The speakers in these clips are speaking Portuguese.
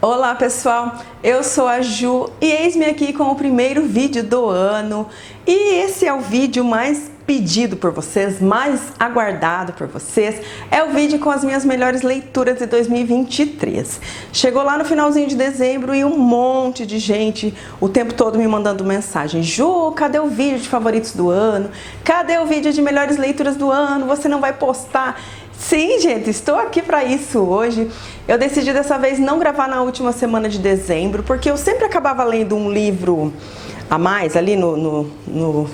Olá pessoal, eu sou a Ju e eis-me aqui com o primeiro vídeo do ano. E esse é o vídeo mais pedido por vocês, mais aguardado por vocês. É o vídeo com as minhas melhores leituras de 2023. Chegou lá no finalzinho de dezembro e um monte de gente o tempo todo me mandando mensagem. Ju, cadê o vídeo de favoritos do ano? Cadê o vídeo de melhores leituras do ano? Você não vai postar? Sim, gente, estou aqui para isso hoje. Eu decidi dessa vez não gravar na última semana de dezembro, porque eu sempre acabava lendo um livro a mais ali no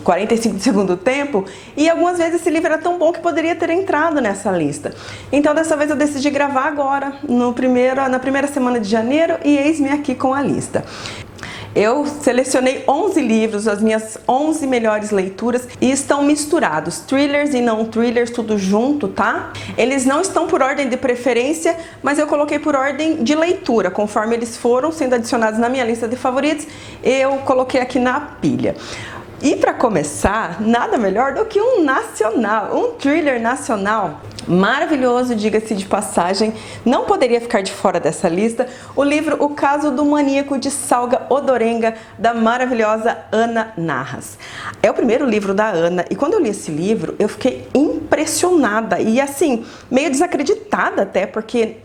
45 do segundo tempo, e algumas vezes esse livro era tão bom que poderia ter entrado nessa lista. Então dessa vez eu decidi gravar agora, na primeira semana de janeiro, e eis-me aqui com a lista. Eu selecionei 11 livros, as minhas 11 melhores leituras, e estão misturados, thrillers e não thrillers, tudo junto, tá? Eles não estão por ordem de preferência, mas eu coloquei por ordem de leitura, conforme eles foram sendo adicionados na minha lista de favoritos, eu coloquei aqui na pilha. E para começar, nada melhor do que um nacional, um thriller nacional maravilhoso, diga-se de passagem, não poderia ficar de fora dessa lista, o livro O Caso do Maníaco de Salga Odorenga, da maravilhosa Ana Narras. É o primeiro livro da Ana, e quando eu li esse livro, eu fiquei impressionada e assim, meio desacreditada até, porque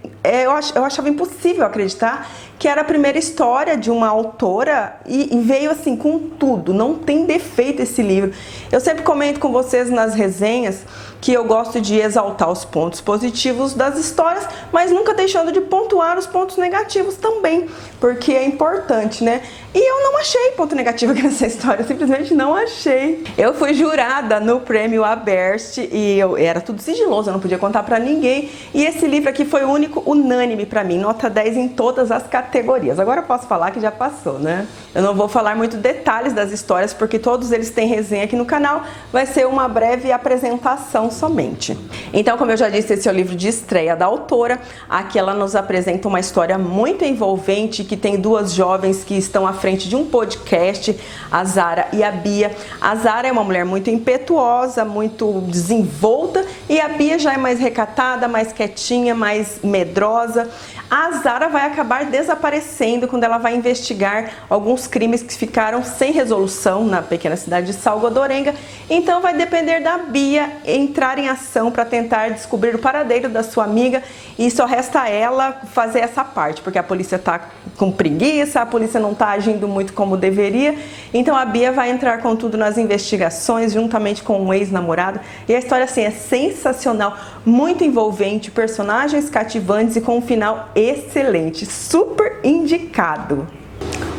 eu achava impossível acreditar que era a primeira história de uma autora e veio assim com tudo, não tem defeito esse livro. Eu sempre comento com vocês nas resenhas que eu gosto de exaltar os pontos positivos das histórias, mas nunca deixando de pontuar os pontos negativos também, porque é importante, né? E eu não achei ponto negativo aqui nessa história, simplesmente não achei. Eu fui jurada no prêmio Aberst e era tudo sigiloso, eu não podia contar pra ninguém. E esse livro aqui foi o único unânime pra mim, nota 10 em todas as categorias. Agora eu posso falar que já passou, né? Eu não vou falar muito detalhes das histórias, porque todos eles têm resenha aqui no canal, vai ser uma breve apresentação somente. Então, como eu já disse, esse é o livro de estreia da autora. Aqui ela nos apresenta uma história muito envolvente, que tem duas jovens que estão à frente de um podcast, a Zara e a Bia. A Zara é uma mulher muito impetuosa, muito desenvolta, e a Bia já é mais recatada, mais quietinha, mais medrosa. A Zara vai acabar desaparecendo quando ela vai investigar alguns crimes que ficaram sem resolução na pequena cidade de Salga Odorenga. Então vai depender da Bia entrar em ação para tentar descobrir o paradeiro da sua amiga, e só resta a ela fazer essa parte, porque a polícia tá com preguiça, a polícia não tá agindo muito como deveria. Então a Bia vai entrar com tudo nas investigações, juntamente com um ex-namorado. E a história assim é sensacional, muito envolvente, personagens cativantes e com um final excelente, super indicado.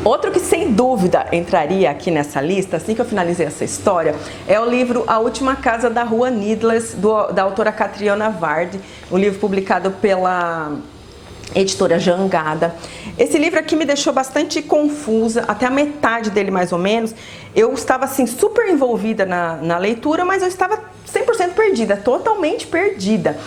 Outro que sem dúvida entraria aqui nessa lista, assim que eu finalizei essa história, é o livro A Última Casa da Rua Needless, da autora Catriona Ward, um livro publicado pela editora Jangada. Esse livro aqui me deixou bastante confusa, até a metade dele mais ou menos. Eu estava assim super envolvida na leitura, mas eu estava 100% perdida, totalmente perdida.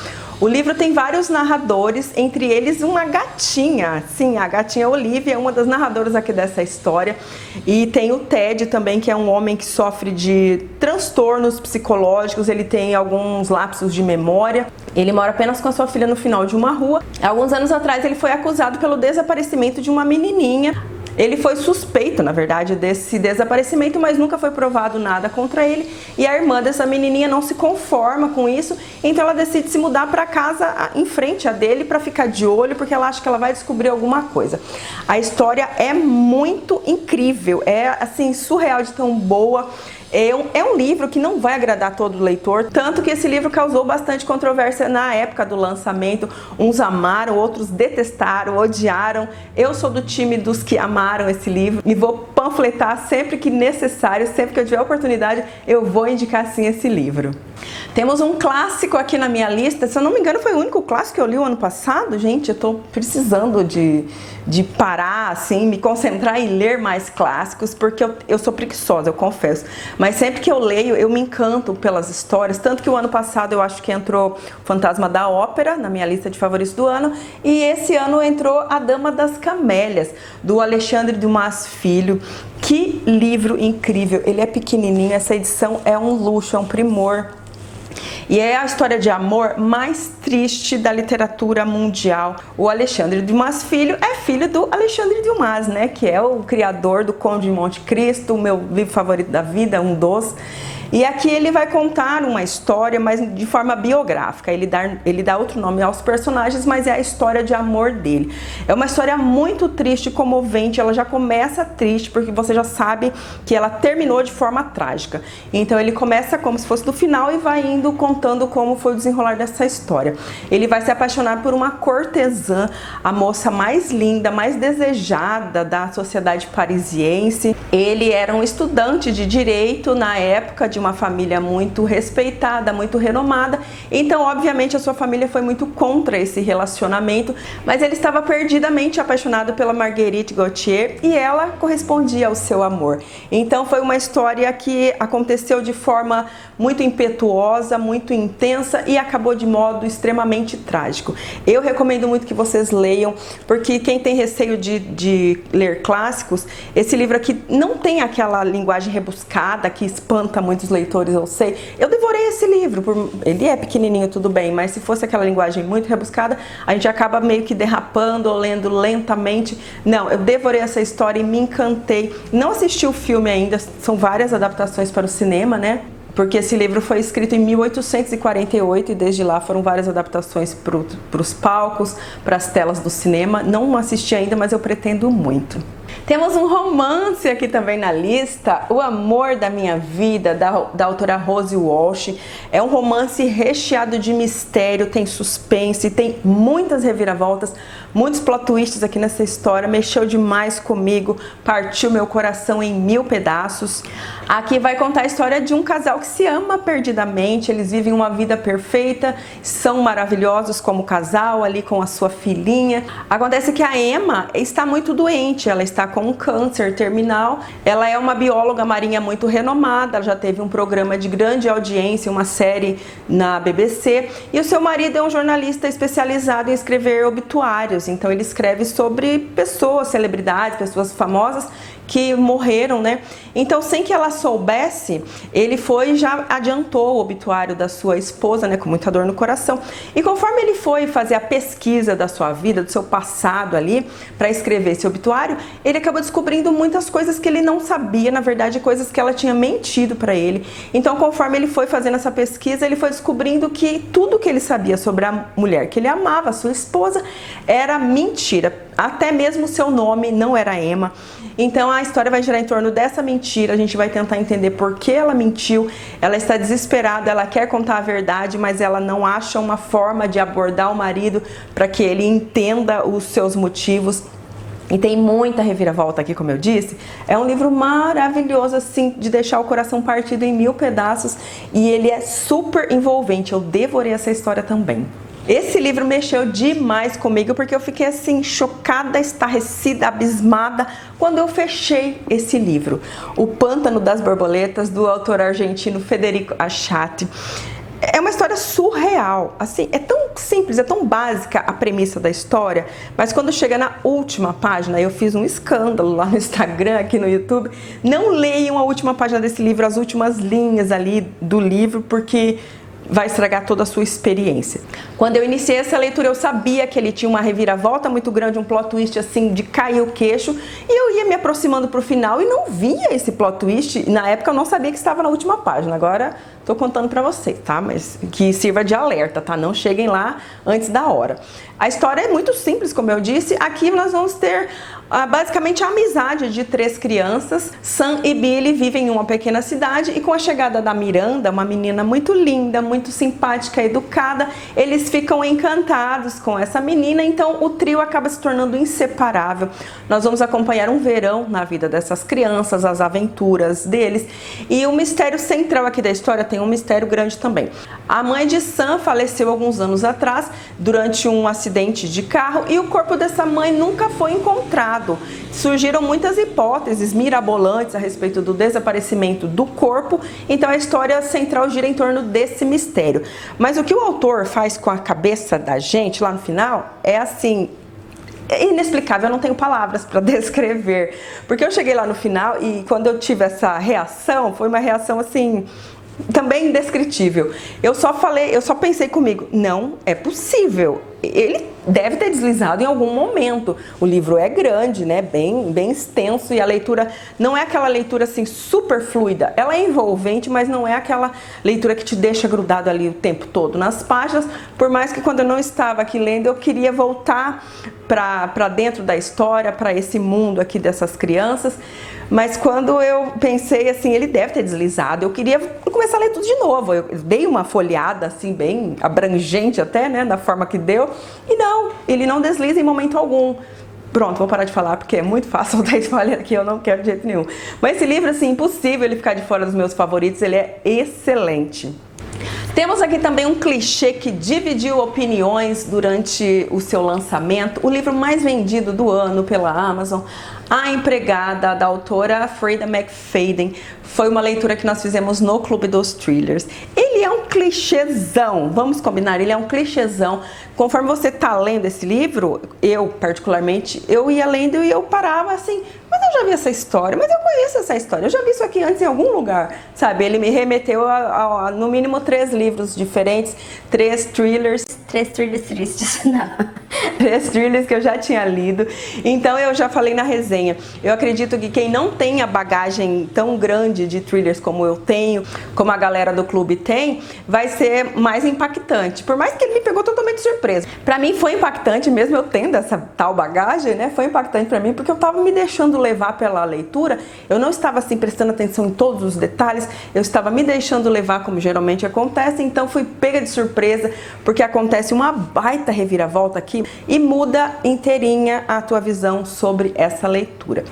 O livro tem vários narradores, entre eles uma gatinha. Sim, a gatinha Olivia é uma das narradoras aqui dessa história. E tem o Ted também, que é um homem que sofre de transtornos psicológicos, ele tem alguns lapsos de memória. Ele mora apenas com a sua filha no final de uma rua. Alguns anos atrás ele foi acusado pelo desaparecimento de uma menininha. Ele foi suspeito, na verdade, desse desaparecimento, mas nunca foi provado nada contra ele. E a irmã dessa menininha não se conforma com isso, então ela decide se mudar para casa em frente a dele para ficar de olho, porque ela acha que ela vai descobrir alguma coisa. A história é muito incrível, é assim surreal de tão boa. É um livro que não vai agradar todo leitor, tanto que esse livro causou bastante controvérsia na época do lançamento. Uns amaram, outros detestaram, odiaram. Eu sou do time dos que amaram esse livro e vou panfletar sempre que necessário, sempre que eu tiver oportunidade, eu vou indicar sim esse livro. Temos um clássico aqui na minha lista, se eu não me engano foi o único clássico que eu li o ano passado. Gente, eu tô precisando de parar, assim, me concentrar em ler mais clássicos, porque eu sou preguiçosa, eu confesso. Mas sempre que eu leio, eu me encanto pelas histórias, tanto que o ano passado eu acho que entrou Fantasma da Ópera na minha lista de favoritos do ano, e esse ano entrou A Dama das Camélias, do Alexandre Dumas Filho. Que livro incrível, ele é pequenininho, essa edição é um luxo, é um primor. E é a história de amor mais triste da literatura mundial. O Alexandre Dumas Filho é filho do Alexandre Dumas, né? Que é o criador do Conde de Monte Cristo, o meu livro favorito da vida, um dos. E aqui ele vai contar uma história, mas de forma biográfica. Ele dá outro nome aos personagens, mas é a história de amor dele. É uma história muito triste, comovente. Ela já começa triste, porque você já sabe que ela terminou de forma trágica. Então ele começa como se fosse do final e vai indo contando como foi o desenrolar dessa história. Ele vai se apaixonar por uma cortesã, a moça mais linda, mais desejada da sociedade parisiense. Ele era um estudante de direito na época, de uma família muito respeitada, muito renomada, então obviamente a sua família foi muito contra esse relacionamento, mas ele estava perdidamente apaixonado pela Marguerite Gautier e ela correspondia ao seu amor. Então foi uma história que aconteceu de forma muito impetuosa, muito intensa e acabou de modo extremamente trágico. Eu recomendo muito que vocês leiam, porque quem tem receio de ler clássicos, esse livro aqui não tem aquela linguagem rebuscada que espanta muitos leitores, eu sei. Eu devorei esse livro, ele é pequenininho, tudo bem, mas se fosse aquela linguagem muito rebuscada, a gente acaba meio que derrapando ou lendo lentamente. Não, eu devorei essa história e me encantei. Não assisti o filme ainda, são várias adaptações para o cinema, né? Porque esse livro foi escrito em 1848 e desde lá foram várias adaptações para os palcos, para as telas do cinema. Não assisti ainda, mas eu pretendo muito. Temos um romance aqui também na lista, O Amor da Minha Vida, da autora Rose Walsh. É um romance recheado de mistério, tem suspense, tem muitas reviravoltas, muitos plot twists aqui nessa história, mexeu demais comigo, partiu meu coração em 1000 pedaços. Aqui vai contar a história de um casal que se ama perdidamente, eles vivem uma vida perfeita, são maravilhosos como casal, ali com a sua filhinha. Acontece que a Emma está muito doente, ela está com um câncer terminal. Ela é uma bióloga marinha muito renomada, ela já teve um programa de grande audiência, uma série na BBC, e o seu marido é um jornalista especializado em escrever obituários, então ele escreve sobre pessoas, celebridades, pessoas famosas que morreram, né? Então, sem que ela soubesse, ele foi e já adiantou o obituário da sua esposa, né? Com muita dor no coração. E conforme ele foi fazer a pesquisa da sua vida, do seu passado ali, para escrever esse obituário, ele acabou descobrindo muitas coisas que ele não sabia, na verdade, coisas que ela tinha mentido para ele. Então, conforme ele foi fazendo essa pesquisa, ele foi descobrindo que tudo que ele sabia sobre a mulher que ele amava, a sua esposa, era mentira. Até mesmo o seu nome não era Emma. Então a história vai girar em torno dessa mentira, a gente vai tentar entender por que ela mentiu, ela está desesperada, ela quer contar a verdade, mas ela não acha uma forma de abordar o marido para que ele entenda os seus motivos. E tem muita reviravolta aqui, como eu disse. É um livro maravilhoso, assim, de deixar o coração partido em 1000 pedaços, e ele é super envolvente, eu devorei essa história também. Esse livro mexeu demais comigo porque eu fiquei assim chocada, estarrecida, abismada quando eu fechei esse livro. O Pântano das Borboletas, do autor argentino Federico Achati. É uma história surreal, assim, é tão simples, é tão básica a premissa da história, mas quando chega na última página, eu fiz um escândalo lá no Instagram, aqui no YouTube, não leiam a última página desse livro, as últimas linhas ali do livro, porque vai estragar toda a sua experiência. Quando eu iniciei essa leitura, eu sabia que ele tinha uma reviravolta muito grande, um plot twist assim de cair o queixo, e eu ia me aproximando pro final e não via esse plot twist. Na época eu não sabia que estava na última página, agora tô contando pra vocês, tá? Mas que sirva de alerta, tá? Não cheguem lá antes da hora. A história é muito simples, como eu disse. Aqui nós vamos ter basicamente a amizade de 3 crianças. Sam e Billy vivem em uma pequena cidade e com a chegada da Miranda, uma menina muito linda, muito simpática, educada, eles ficam encantados com essa menina, então o trio acaba se tornando inseparável. Nós vamos acompanhar um verão na vida dessas crianças, as aventuras deles, e o mistério central aqui da história tem um mistério grande também. A mãe de Sam faleceu alguns anos atrás durante um acidente de carro e o corpo dessa mãe nunca foi encontrado. Surgiram muitas hipóteses mirabolantes a respeito do desaparecimento do corpo, então a história central gira em torno desse mistério. Mas o que o autor faz com a cabeça da gente lá no final é assim, é inexplicável, eu não tenho palavras para descrever. Porque eu cheguei lá no final e quando eu tive essa reação, foi uma reação assim também indescritível. Eu só pensei comigo, não é possível. Ele deve ter deslizado em algum momento. O livro é grande, né? Bem extenso, e a leitura não é aquela leitura assim super fluida. Ela é envolvente, mas não é aquela leitura que te deixa grudado ali o tempo todo nas páginas. Por mais que quando eu não estava aqui lendo, eu queria voltar para dentro da história, para esse mundo aqui dessas crianças. Mas quando eu pensei assim, ele deve ter deslizado, eu queria começar a ler tudo de novo. Eu dei uma folhada assim, bem abrangente até, né, da forma que deu. E não, ele não desliza em momento algum. Pronto, vou parar de falar porque é muito fácil dar spoiler aqui, eu não quero de jeito nenhum. Mas esse livro, assim, impossível ele ficar de fora dos meus favoritos, ele é excelente. Temos aqui também um clichê que dividiu opiniões durante o seu lançamento. O livro mais vendido do ano pela Amazon, A Empregada, da autora Freida McFadden. Foi uma leitura que nós fizemos no Clube dos Thrillers. Ele é um clichêzão, vamos combinar, ele é um clichêzão. Conforme você tá lendo esse livro, eu particularmente, eu ia lendo e eu parava assim, mas eu já vi essa história, mas eu conheço essa história, eu já vi isso aqui antes em algum lugar, sabe? Ele me remeteu a no mínimo 3 livros diferentes, 3 thrillers. 3 thrillers tristes, não. 3 thrillers que eu já tinha lido. Então eu já falei na resenha, eu acredito que quem não tem a bagagem tão grande de thrillers como eu tenho, como a galera do clube tem, vai ser mais impactante. Por mais que ele me pegou totalmente de surpresa. Pra mim foi impactante, mesmo eu tendo essa tal bagagem, né? Foi impactante pra mim porque eu tava me deixando levar pela leitura. Eu não estava assim prestando atenção em todos os detalhes, eu estava me deixando levar como geralmente acontece, então fui pega de surpresa porque acontece uma baita reviravolta aqui e muda inteirinha a tua visão sobre essa leitura.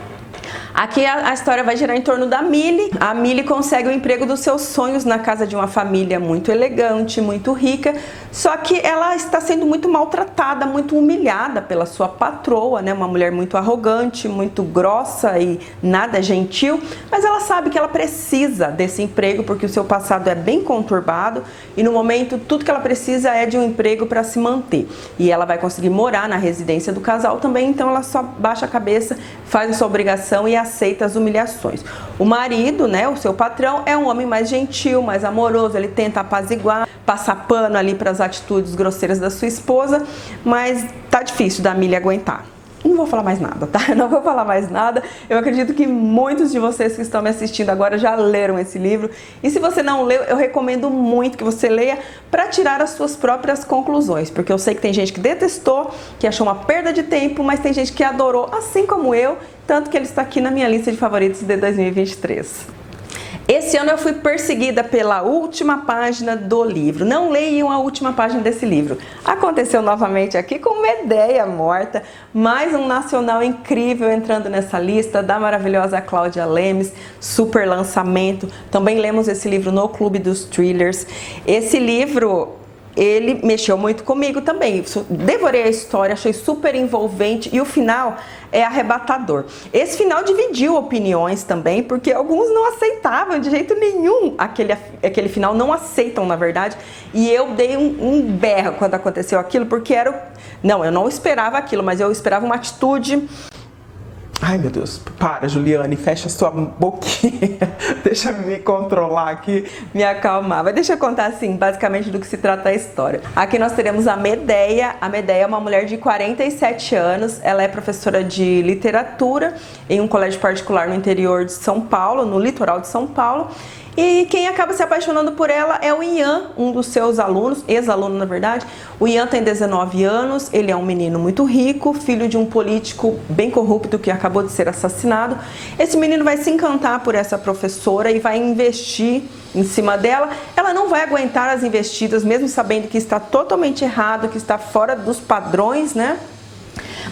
Aqui a história vai girar em torno da Millie. A Millie consegue o emprego dos seus sonhos na casa de uma família muito elegante, muito rica, só que ela está sendo muito maltratada, muito humilhada pela sua patroa, né? Uma mulher muito arrogante, muito grossa e nada gentil, mas ela sabe que ela precisa desse emprego porque o seu passado é bem conturbado e no momento tudo que ela precisa é de um emprego para se manter. E ela vai conseguir morar na residência do casal também, então ela só baixa a cabeça, faz a sua obrigação e aceita as humilhações. O marido, né, o seu patrão, é um homem mais gentil, mais amoroso, ele tenta apaziguar, passar pano ali para as atitudes grosseiras da sua esposa, mas tá difícil da Millie aguentar. Não vou falar mais nada, tá? Não vou falar mais nada. Eu acredito que muitos de vocês que estão me assistindo agora já leram esse livro. E se você não leu, eu recomendo muito que você leia para tirar as suas próprias conclusões. Porque eu sei que tem gente que detestou, que achou uma perda de tempo, mas tem gente que adorou, assim como eu, tanto que ele está aqui na minha lista de favoritos de 2023. Esse ano eu fui perseguida pela última página do livro. Não leiam a última página desse livro. Aconteceu novamente aqui com Medéia Morta, mais um nacional incrível entrando nessa lista, da maravilhosa Cláudia Lemes, super lançamento. Também lemos esse livro no Clube dos Thrillers. Esse livro, ele mexeu muito comigo também. Devorei a história, achei super envolvente e o final é arrebatador. Esse final dividiu opiniões também, porque alguns não aceitavam de jeito nenhum aquele final, não aceitam na verdade, e eu dei um berro quando aconteceu aquilo, porque não, eu não esperava aquilo, mas eu esperava uma atitude. Ai meu Deus, para Juliane, fecha sua boquinha, deixa eu me controlar aqui, me acalmar. Mas deixa eu contar assim, basicamente do que se trata a história. Aqui nós teremos a Medéia. A Medéia é uma mulher de 47 anos, ela é professora de literatura em um colégio particular no interior de São Paulo, no litoral de São Paulo. E quem acaba se apaixonando por ela é o Ian, um dos seus alunos, ex-aluno na verdade. O Ian tem 19 anos, ele é um menino muito rico, filho de um político bem corrupto que acabou de ser assassinado. Esse menino vai se encantar por essa professora e vai investir em cima dela. Ela não vai aguentar as investidas, mesmo sabendo que está totalmente errado, que está fora dos padrões, né?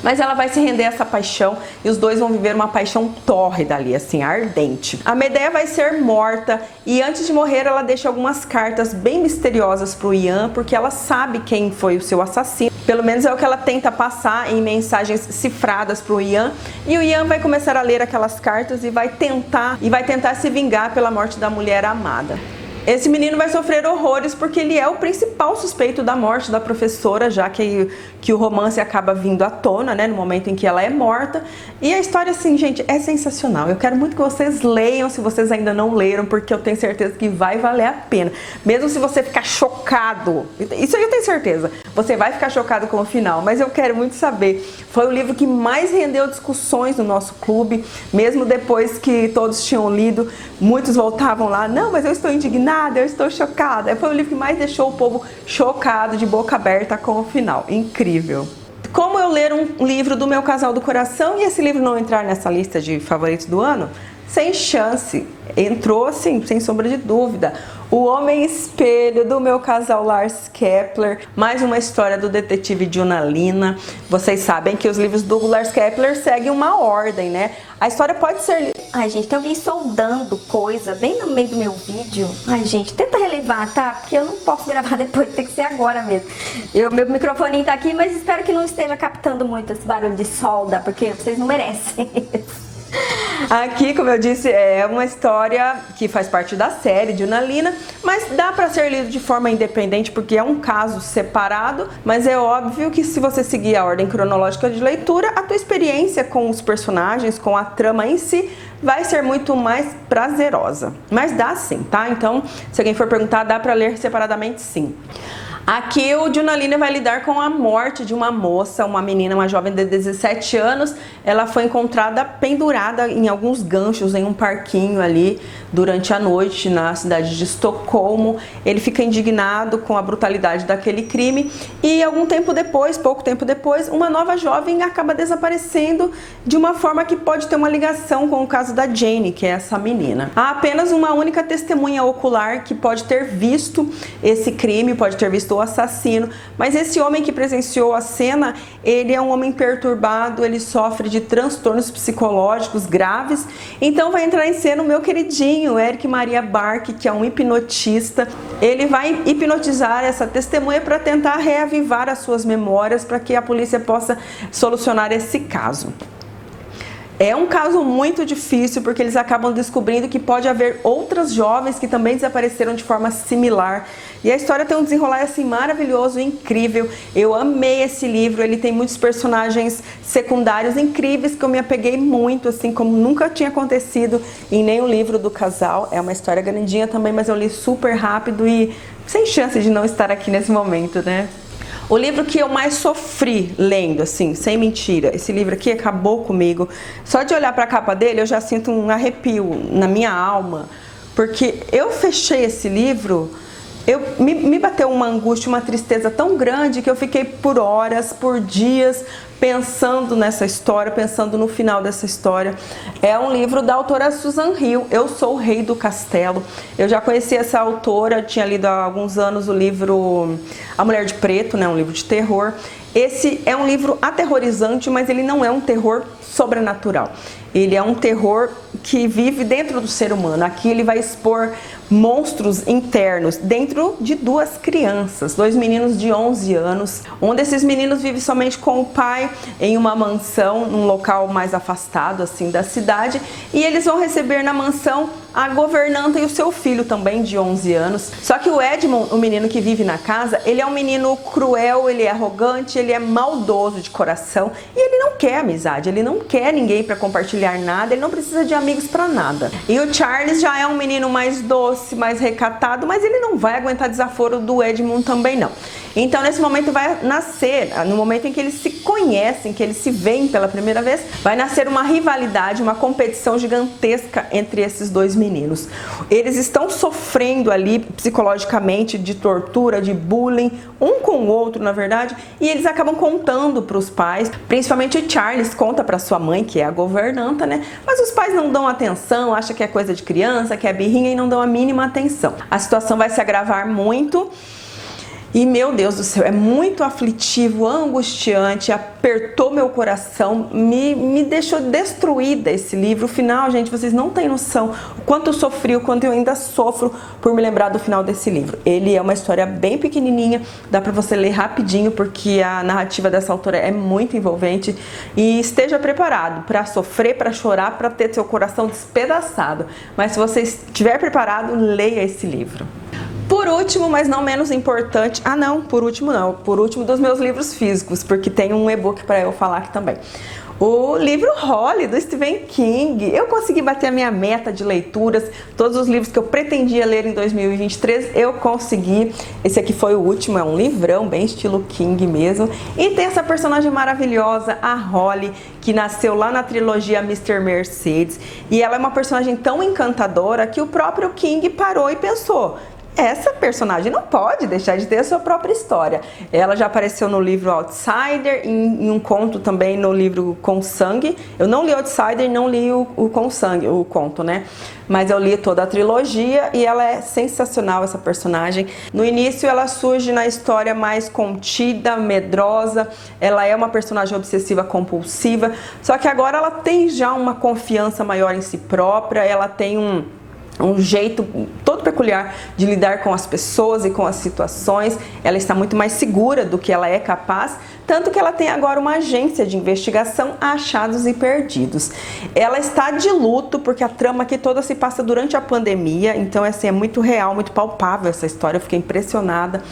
Mas ela vai se render a essa paixão e os dois vão viver uma paixão tórrida ali, assim, ardente. A Medéia vai ser morta e antes de morrer ela deixa algumas cartas bem misteriosas pro Ian, porque ela sabe quem foi o seu assassino. Pelo menos é o que ela tenta passar em mensagens cifradas pro Ian. E o Ian vai começar a ler aquelas cartas e vai tentar se vingar pela morte da mulher amada. Esse menino vai sofrer horrores porque ele é o principal suspeito da morte da professora, já que o romance acaba vindo à tona, né, no momento em que ela é morta. E a história, assim, gente, é sensacional. Eu quero muito que vocês leiam, se vocês ainda não leram, porque eu tenho certeza que vai valer a pena. Mesmo se você ficar chocado, isso aí eu tenho certeza, você vai ficar chocado com o final, mas eu quero muito saber. Foi o livro que mais rendeu discussões no nosso clube, mesmo depois que todos tinham lido, muitos voltavam lá, não, mas eu estou indignada, eu estou chocada. Foi o livro que mais deixou o povo chocado, de boca aberta com o final. Incrível. Como eu ler um livro do meu casal do coração e esse livro não entrar nessa lista de favoritos do ano? Sem chance. Entrou, sim, sem sombra de dúvida. O Homem Espelho, do meu casal Lars Kepler. Mais uma história do detetive Junalina. Vocês sabem que os livros do Lars Kepler seguem uma ordem, né? A história pode ser... Ai, gente, tem alguém soldando coisa bem no meio do meu vídeo. Ai, gente, tenta relevar, tá? Porque eu não posso gravar depois, tem que ser agora mesmo. Meu microfone tá aqui, mas espero que não esteja captando muito esse barulho de solda, porque vocês não merecem. Aqui, como eu disse, é uma história que faz parte da série de Junalina, mas dá para ser lido de forma independente porque é um caso separado, mas é óbvio que se você seguir a ordem cronológica de leitura, a tua experiência com os personagens, com a trama em si, vai ser muito mais prazerosa. Mas dá sim, tá? Então, se alguém for perguntar, dá para ler separadamente sim. Aqui o Junalina vai lidar com a morte de uma moça, uma menina, uma jovem de 17 anos. Ela foi encontrada pendurada em alguns ganchos em um parquinho ali durante a noite na cidade de Estocolmo. Ele fica indignado com a brutalidade daquele crime e algum tempo depois, pouco tempo depois, uma nova jovem acaba desaparecendo de uma forma que pode ter uma ligação com o caso da Jane, que é essa menina. Há apenas uma única testemunha ocular que pode ter visto esse crime, pode ter visto o assassino, mas esse homem que presenciou a cena, ele é um homem perturbado, ele sofre de transtornos psicológicos graves, então vai entrar em cena o meu queridinho Eric Maria Bark, que é um hipnotista. Ele vai hipnotizar essa testemunha para tentar reavivar as suas memórias, para que a polícia possa solucionar esse caso. É um caso muito difícil porque eles acabam descobrindo que pode haver outras jovens que também desapareceram de forma similar. E a história tem um desenrolar assim maravilhoso, incrível. Eu amei esse livro, ele tem muitos personagens secundários incríveis que eu me apeguei muito, assim como nunca tinha acontecido em nenhum livro do casal. É uma história grandinha também, mas eu li super rápido e sem chance de não estar aqui nesse momento, né? O livro que eu mais sofri lendo, assim, sem mentira, esse livro aqui acabou comigo. Só de olhar para a capa dele eu já sinto um arrepio na minha alma, porque eu fechei esse livro, me bateu uma angústia, uma tristeza tão grande que eu fiquei por horas, por dias, pensando nessa história, pensando no final dessa história. É um livro da autora Susan Hill, Eu Sou o Rei do Castelo. Eu já conheci essa autora, tinha lido há alguns anos o livro A Mulher de Preto, né, um livro de terror. Esse é um livro aterrorizante, mas ele não é um terror sobrenatural. Ele é um terror que vive dentro do ser humano. Aqui ele vai expor monstros internos dentro de duas crianças, dois meninos de 11 anos. Um desses meninos vive somente com o pai em uma mansão, num local mais afastado assim da cidade, e eles vão receber na mansão a governanta e o seu filho também de 11 anos. Só que o Edmund, o menino que vive na casa, ele é um menino cruel, ele é arrogante, ele é maldoso de coração e ele não quer amizade, ele não quer ninguém para compartilhar nada, ele não precisa de amigos para nada. E o Charles já é um menino mais doce, mais recatado, mas ele não vai aguentar desaforo do Edmund também não. Então nesse momento vai nascer, no momento em que eles se conhecem, que eles se veem pela primeira vez, vai nascer uma rivalidade, uma competição gigantesca entre esses dois meninos. Eles estão sofrendo ali psicologicamente de tortura, de bullying, um com o outro na verdade, e eles acabam contando para os pais, principalmente o Charles conta para sua mãe, que é a governanta, né? Mas os pais não dão atenção, acham que é coisa de criança, que é birrinha e não dão a mínima atenção. A situação vai se agravar muito. E meu Deus do céu, é muito aflitivo, angustiante, apertou meu coração, me deixou destruída esse livro. O final, gente, vocês não têm noção o quanto eu sofri, o quanto eu ainda sofro por me lembrar do final desse livro. Ele é uma história bem pequenininha, dá pra você ler rapidinho, porque a narrativa dessa autora é muito envolvente. E esteja preparado para sofrer, para chorar, para ter seu coração despedaçado. Mas se você estiver preparado, leia esse livro. Por último, mas não menos importante, por último dos meus livros físicos, porque tem um e-book para eu falar aqui também. O livro Holly, do Stephen King. Eu consegui bater a minha meta de leituras, todos os livros que eu pretendia ler em 2023, eu consegui. Esse aqui foi o último, é um livrão, bem estilo King mesmo. E tem essa personagem maravilhosa, a Holly, que nasceu lá na trilogia Mr. Mercedes. E ela é uma personagem tão encantadora que o próprio King parou e pensou: essa personagem não pode deixar de ter a sua própria história. Ela já apareceu no livro Outsider, em um conto também no livro Com Sangue. Eu não li Outsider e não li o Com Sangue, o conto, né? Mas eu li toda a trilogia e ela é sensacional, essa personagem. No início ela surge na história mais contida, medrosa. Ela é uma personagem obsessiva compulsiva. Só que agora ela tem já uma confiança maior em si própria. Ela tem um jeito todo peculiar de lidar com as pessoas e com as situações. Ela está muito mais segura do que ela é capaz, tanto que ela tem agora uma agência de investigação, Achados e Perdidos. Ela está de luto porque a trama aqui toda se passa durante a pandemia, então assim, é muito real, muito palpável essa história, eu fiquei impressionada.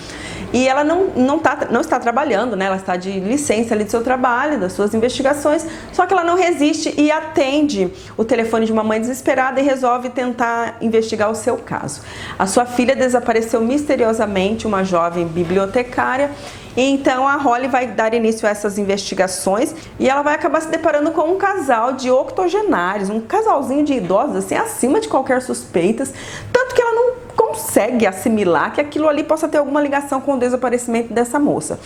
E ela não está trabalhando, né? Ela está de licença ali do seu trabalho, das suas investigações, só que ela não resiste e atende o telefone de uma mãe desesperada e resolve tentar investigar o seu caso. A sua filha desapareceu misteriosamente, uma jovem bibliotecária, e então a Holly vai dar início a essas investigações e ela vai acabar se deparando com um casal de octogenários, um casalzinho de idosos, assim, acima de qualquer suspeitas, tanto que ela não consegue assimilar que aquilo ali possa ter alguma ligação com o desaparecimento dessa moça.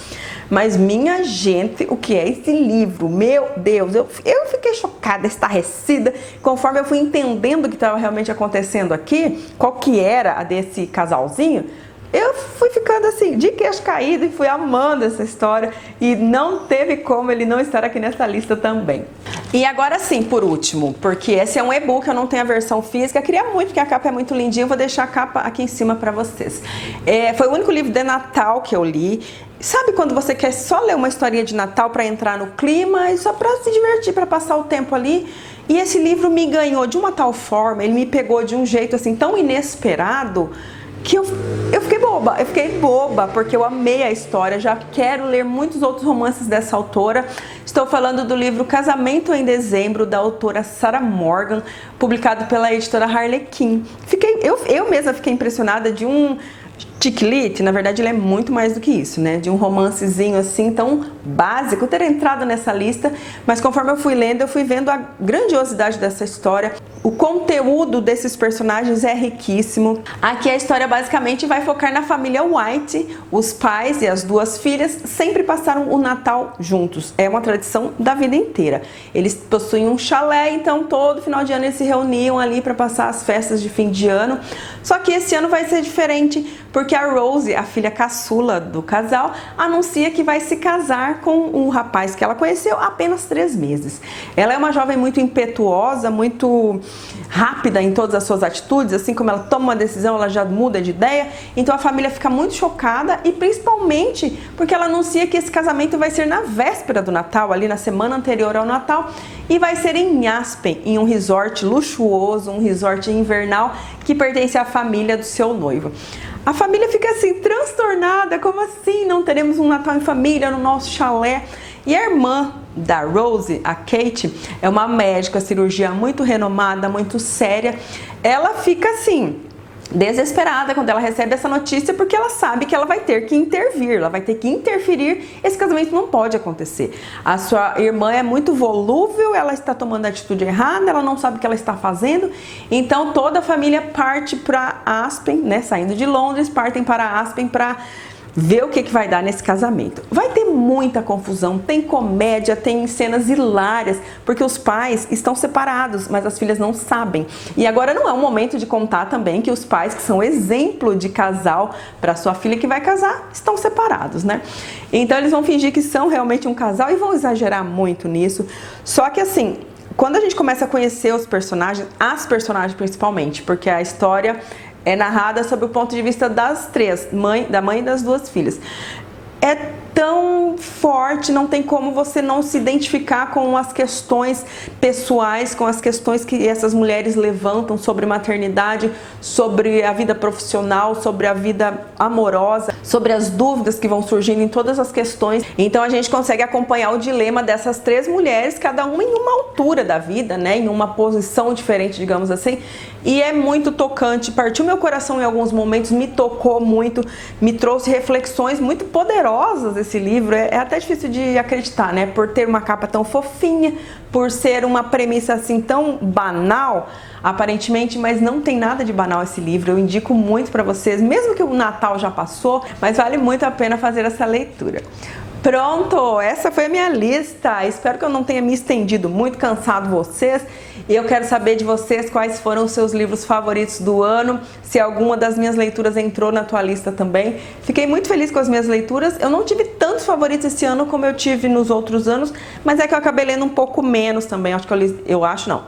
Mas, minha gente, o que é esse livro? Meu Deus, eu fiquei chocada, estarrecida, conforme eu fui entendendo o que estava realmente acontecendo aqui, qual que era a desse casalzinho. Eu fui ficando assim, de queixo caído, e fui amando essa história, e não teve como ele não estar aqui nessa lista também. E agora sim, por último, porque esse é um e-book, eu não tenho a versão física, queria muito, porque a capa é muito lindinha, eu vou deixar a capa aqui em cima para vocês. Foi o único livro de Natal que eu li. Sabe quando você quer só ler uma historinha de Natal para entrar no clima e só para se divertir, para passar o tempo ali? E esse livro me ganhou de uma tal forma, ele me pegou de um jeito assim tão inesperado, que eu fiquei boba, porque eu amei a história, já quero ler muitos outros romances dessa autora. Estou falando do livro Casamento em Dezembro, da autora Sarah Morgan, publicado pela editora Harlequin. Eu mesma fiquei impressionada de um chick lit, na verdade ele é muito mais do que isso, né? De um romancezinho assim tão básico, ter entrado nessa lista, mas conforme eu fui lendo, eu fui vendo a grandiosidade dessa história. O conteúdo desses personagens é riquíssimo. Aqui a história basicamente vai focar na família White. Os pais e as duas filhas sempre passaram o Natal juntos. É uma tradição da vida inteira. Eles possuem um chalé, então todo final de ano eles se reuniam ali para passar as festas de fim de ano. Só que esse ano vai ser diferente, porque a Rose, a filha caçula do casal, anuncia que vai se casar com um rapaz que ela conheceu há apenas 3 meses. Ela é uma jovem muito impetuosa, muito rápida em todas as suas atitudes, assim como ela toma uma decisão, ela já muda de ideia, então a família fica muito chocada, e principalmente porque ela anuncia que esse casamento vai ser na véspera do Natal, ali na semana anterior ao Natal, e vai ser em Aspen, em um resort luxuoso, um resort invernal que pertence à família do seu noivo. A família fica assim, transtornada, como assim não teremos um Natal em família no nosso chalé? E a irmã da Rose, a Kate, é uma médica, cirurgiã muito renomada, muito séria. Ela fica assim, desesperada quando ela recebe essa notícia, porque ela sabe que ela vai ter que intervir, ela vai ter que interferir, esse casamento não pode acontecer. A sua irmã é muito volúvel, ela está tomando a atitude errada, ela não sabe o que ela está fazendo, então toda a família parte para Aspen, né, saindo de Londres, partem para Aspen para ver o que vai dar nesse casamento. Vai ter muita confusão, tem comédia, tem cenas hilárias, porque os pais estão separados, mas as filhas não sabem. E agora não é o momento de contar também que os pais, que são exemplo de casal para sua filha que vai casar, estão separados, né? Então eles vão fingir que são realmente um casal e vão exagerar muito nisso. Só que assim, quando a gente começa a conhecer os personagens, as personagens principalmente, porque a história é narrada sob o ponto de vista das três, da mãe e das duas filhas. É tão forte, não tem como você não se identificar com as questões pessoais, com as questões que essas mulheres levantam sobre maternidade, sobre a vida profissional, sobre a vida amorosa, sobre as dúvidas que vão surgindo em todas as questões. Então a gente consegue acompanhar o dilema dessas três mulheres, cada uma em uma altura da vida, né, em uma posição diferente, digamos assim, e é muito tocante, partiu meu coração em alguns momentos, me tocou muito, me trouxe reflexões muito poderosas. Esse livro é até difícil de acreditar, né, por ter uma capa tão fofinha, por ser uma premissa assim tão banal, aparentemente, mas não tem nada de banal esse livro. Eu indico muito para vocês, mesmo que o Natal já passou, mas vale muito a pena fazer essa leitura. Pronto, essa foi a minha lista. Espero que eu não tenha me estendido muito, cansado vocês. E eu quero saber de vocês quais foram os seus livros favoritos do ano, se alguma das minhas leituras entrou na tua lista também. Fiquei muito feliz com as minhas leituras. Eu não tive tantos favoritos esse ano como eu tive nos outros anos, mas é que eu acabei lendo um pouco menos também.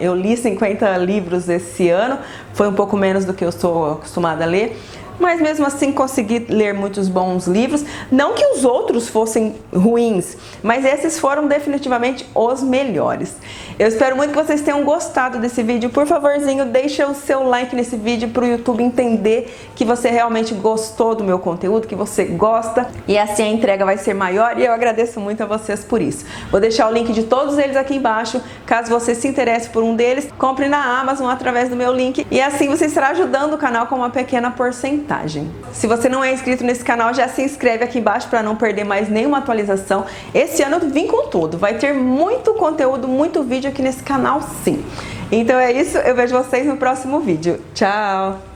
Eu li 50 livros esse ano, foi um pouco menos do que eu sou acostumada a ler. Mas mesmo assim consegui ler muitos bons livros, não que os outros fossem ruins, mas esses foram definitivamente os melhores. Eu espero muito que vocês tenham gostado desse vídeo. Por favorzinho, deixa o seu like nesse vídeo para o YouTube entender que você realmente gostou do meu conteúdo, que você gosta, e assim a entrega vai ser maior, e eu agradeço muito a vocês por isso. Vou deixar o link de todos eles aqui embaixo, caso você se interesse por um deles, compre na Amazon através do meu link, e assim você estará ajudando o canal com uma pequena porcentagem. Se você não é inscrito nesse canal, já se inscreve aqui embaixo para não perder mais nenhuma atualização. Esse ano eu vim com tudo, vai ter muito conteúdo, muito vídeo aqui nesse canal sim. Então é isso, eu vejo vocês no próximo vídeo. Tchau!